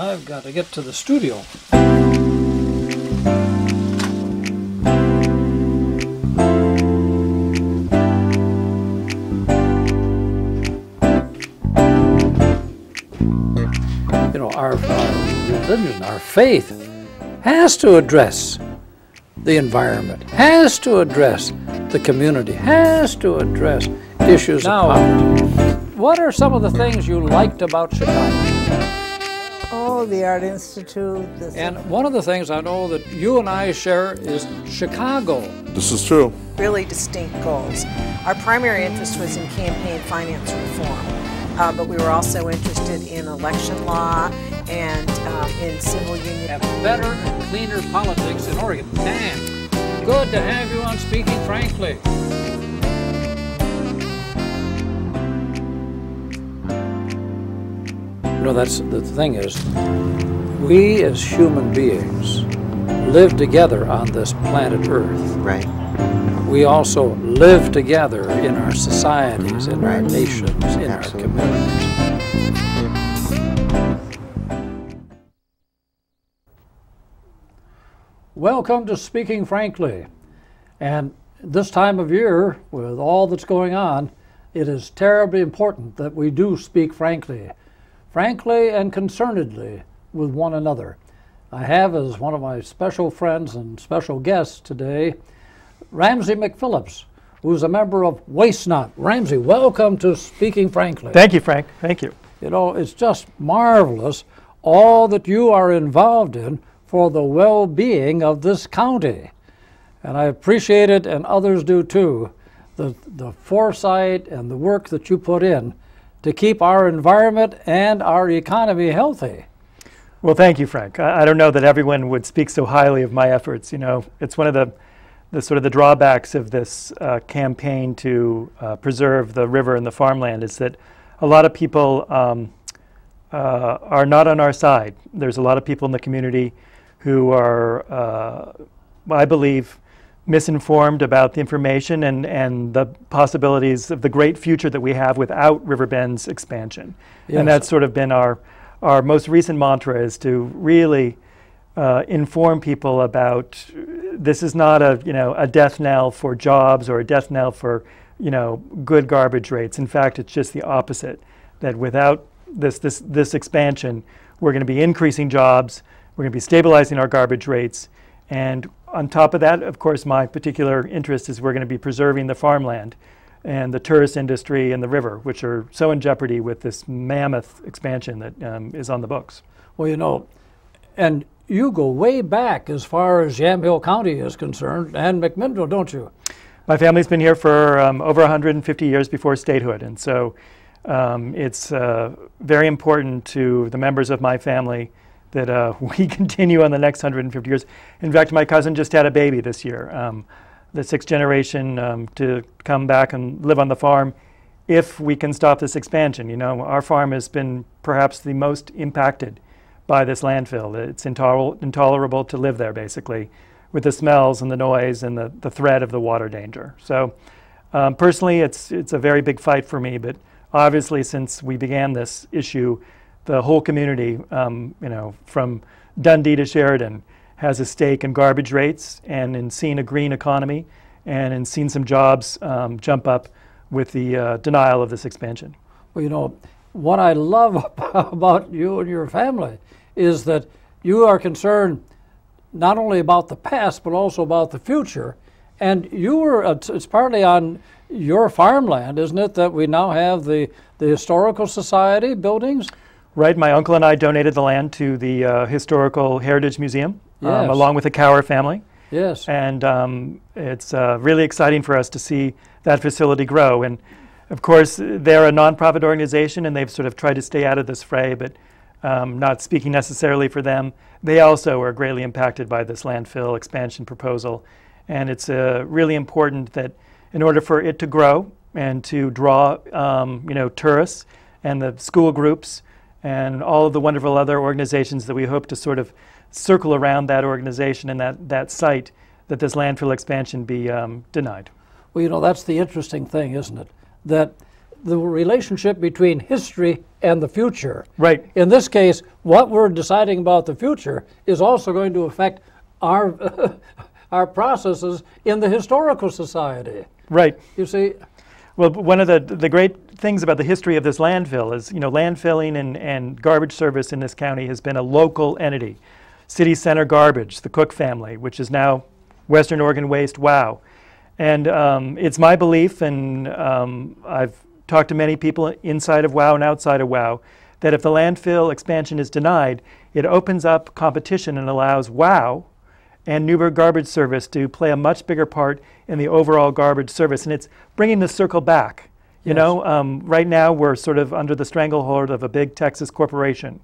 I've got to get to the studio. You know, our religion, our faith, has to address the environment, has to address the community, has to address issues of poverty. What are some of the things you liked about Chicago? Oh, the Art Institute. And one of the things I know that you and I share is Chicago. This is true. Really distinct goals. Our primary interest was in campaign finance reform, but we were also interested in election law and in civil union. Have better and cleaner politics in Oregon. Dan, good to have you on Speaking Frankly. You know, that's the thing is, we as human beings live together on this planet Earth. Right. We also live together in our societies, in our nations, in our communities. Welcome to Speaking Frankly. And this time of year, with all that's going on, it is terribly important that we do speak frankly and concernedly with one another. I have as one of my special friends and special guests today, Ramsey McPhillips, who's a member of Waste Not. Ramsey, welcome to Speaking Frankly. Thank you, Frank. Thank you. You know, it's just marvelous all that you are involved in for the well-being of this county. And I appreciate it, and others do too, the foresight and the work that you put in to keep our environment and our economy healthy. Well, thank you, Frank. I don't know that everyone would speak so highly of my efforts. You know, it's one of the sort of the drawbacks of this campaign to preserve the river and the farmland is that a lot of people are not on our side. There's a lot of people in the community who are, I believe, misinformed about the information and the possibilities of the great future that we have without Riverbend's expansion. Yes. And that's sort of been our most recent mantra, is to really inform people about this is not a death knell for jobs or a death knell for good garbage rates. In fact, it's just the opposite. That without this expansion, we're going to be increasing jobs, we're going to be stabilizing our garbage rates, and on top of that, of course, my particular interest is we're going to be preserving the farmland and the tourist industry and the river, which are so in jeopardy with this mammoth expansion that is on the books. Well, you know, and you go way back as far as Yamhill County is concerned, and McMinnville, don't you? My family's been here for over 150 years before statehood, and so it's very important to the members of my family that we continue on the next 150 years. In fact, my cousin just had a baby this year, the sixth generation to come back and live on the farm if we can stop this expansion. You know, our farm has been perhaps the most impacted by this landfill. It's intolerable to live there, basically, with the smells and the noise and the threat of the water danger. So personally, it's a very big fight for me, but obviously since we began this issue, the whole community, from Dundee to Sheridan, has a stake in garbage rates and in seeing a green economy and in seeing some jobs jump up with the denial of this expansion. Well, you know, what I love about you and your family is that you are concerned not only about the past but also about the future. And you were, it's partly on your farmland, isn't it, that we now have the Historical Society buildings? Right. My uncle and I donated the land to the Historical Heritage Museum, yes, along with the Cower family. Yes. And it's really exciting for us to see that facility grow. And of course, they're a nonprofit organization, and they've sort of tried to stay out of this fray, but not speaking necessarily for them. They also are greatly impacted by this landfill expansion proposal. And it's really important that in order for it to grow and to draw tourists and the school groups and all of the wonderful other organizations that we hope to sort of circle around that organization and that site, that this landfill expansion be denied. Well, you know, that's the interesting thing, isn't it? That the relationship between history and the future. Right. In this case, what we're deciding about the future is also going to affect our our processes in the historical society. Right. You see. Well, one of the great things about the history of this landfill is, landfilling and garbage service in this county has been a local entity. City Center Garbage, the Cook family, which is now Western Oregon Waste, WOW. And it's my belief, and I've talked to many people inside of WOW and outside of WOW, that if the landfill expansion is denied, it opens up competition and allows WOW and Newburgh Garbage Service to play a much bigger part in the overall garbage service. And it's bringing the circle back. You know, right now we're sort of under the stranglehold of a big Texas corporation.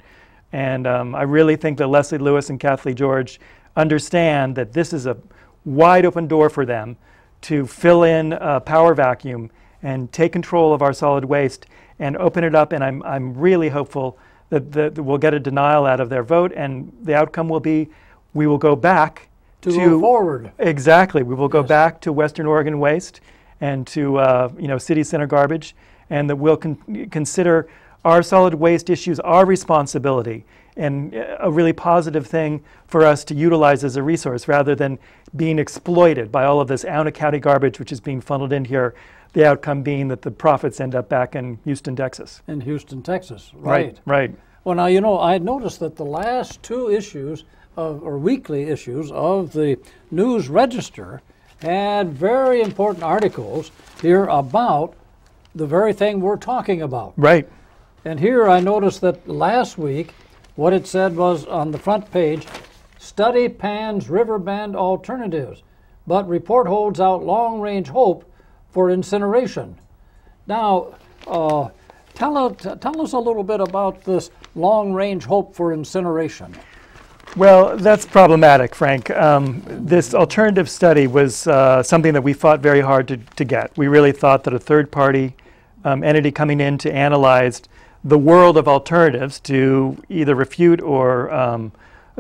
And I really think that Leslie Lewis and Kathleen George understand that this is a wide open door for them to fill in a power vacuum and take control of our solid waste and open it up. And I'm really hopeful that we'll get a denial out of their vote, and the outcome will be we will go back to move forward. Exactly. We will go back to Western Oregon Waste and to City Center Garbage, and that we'll consider our solid waste issues our responsibility and a really positive thing for us to utilize as a resource rather than being exploited by all of this out-of-county garbage which is being funneled in here, the outcome being that the profits end up back in Houston, Texas. In Houston, Texas, right. Right. Well, now, I noticed that the last two issues or weekly issues of the News Register had very important articles here about the very thing we're talking about. Right. And here I noticed that last week, what it said was on the front page, study pans riverbend alternatives, but report holds out long-range hope for incineration. Now, tell us a little bit about this long-range hope for incineration. Well, that's problematic, Frank. This alternative study was something that we fought very hard to get. We really thought that a third-party entity coming in to analyze the world of alternatives to either refute or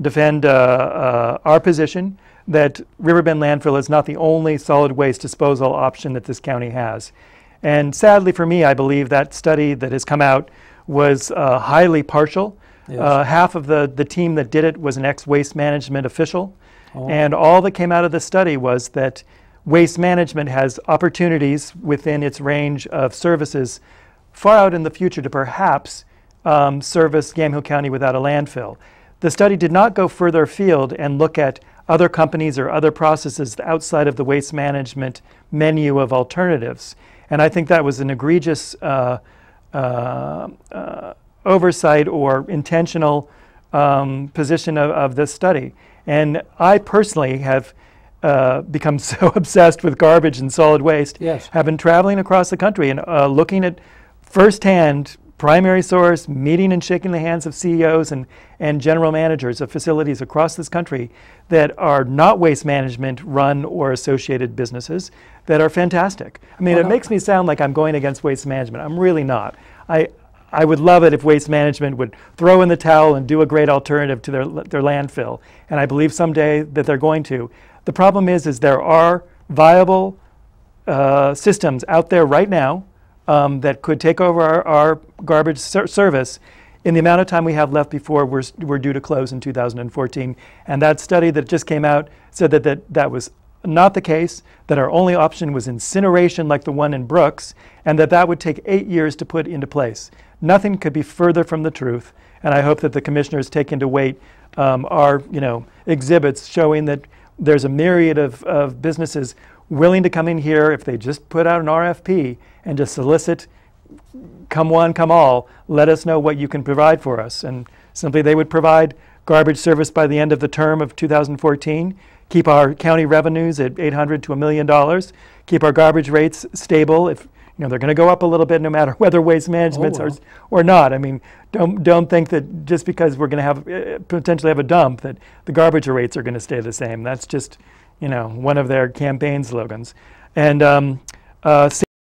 defend our position that Riverbend Landfill is not the only solid waste disposal option that this county has. And sadly for me, I believe that study that has come out was highly partial. Yes. Half of the team that did it was an ex-waste management official. Oh. And all that came out of the study was that waste management has opportunities within its range of services far out in the future to perhaps service Yamhill County without a landfill. The study did not go further afield and look at other companies or other processes outside of the waste management menu of alternatives. And I think that was an egregious oversight or intentional position of this study. And I personally have become so obsessed with garbage and solid waste, yes. have been traveling across the country and looking at firsthand primary source, meeting and shaking the hands of CEOs and general managers of facilities across this country that are not waste management run or associated businesses that are fantastic. I mean, it makes me sound like I'm going against waste management. I'm really not. I would love it if waste management would throw in the towel and do a great alternative to their landfill. And I believe someday that they're going to. The problem is there are viable systems out there right now that could take over our garbage service in the amount of time we have left before we're due to close in 2014. And that study that just came out said that was not the case, that our only option was incineration like the one in Brooks, and that would take 8 years to put into place. Nothing could be further from the truth, and I hope that the commissioners take into weight our exhibits showing that there's a myriad of businesses willing to come in here if they just put out an RFP and just solicit, come one, come all, let us know what you can provide for us. And simply they would provide garbage service by the end of the term of 2014, keep our county revenues at $800 to $1 million, keep our garbage rates stable. If they're going to go up a little bit no matter whether waste management or not. I mean, don't think that just because we're going to have potentially have a dump that the garbage rates are going to stay the same. That's just one of their campaign slogans. And